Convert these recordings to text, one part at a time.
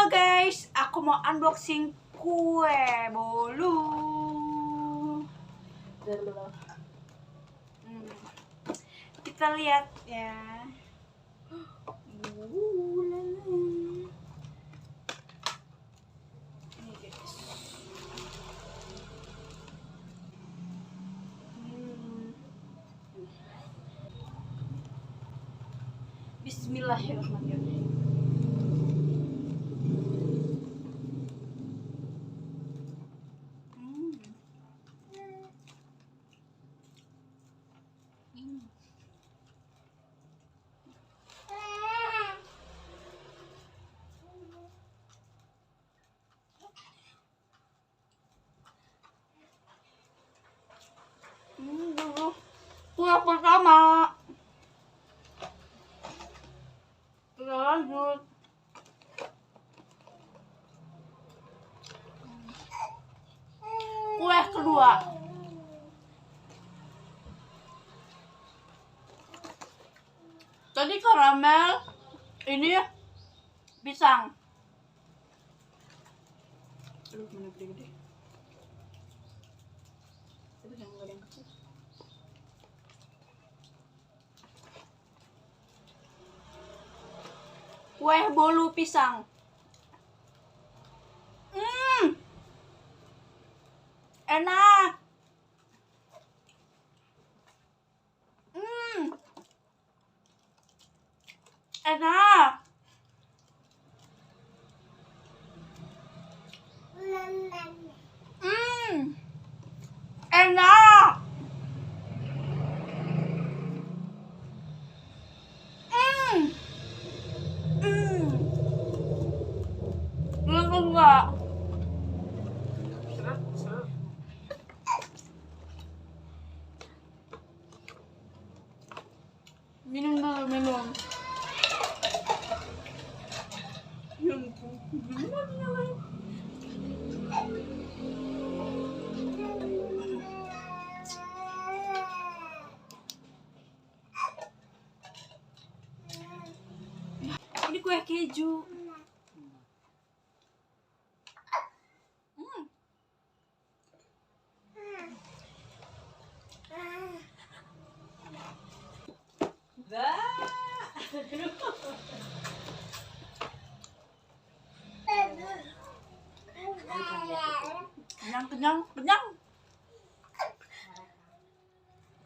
Halo guys, aku mau unboxing kue bolu. Kita lihat ya. Ini guys. Bismillahirrahmanirrahim. Kue pertama. Kita lanjut. Kue kedua. Tadi karamel, ini pisang. Aduh, mana gede-gede. Itu yang gak ada yang kecil. Kue bolu pisang. Enak. Enak. Enak. Yang kedua. Minum dulu, minum. Ini kue keju.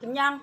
Kenyang.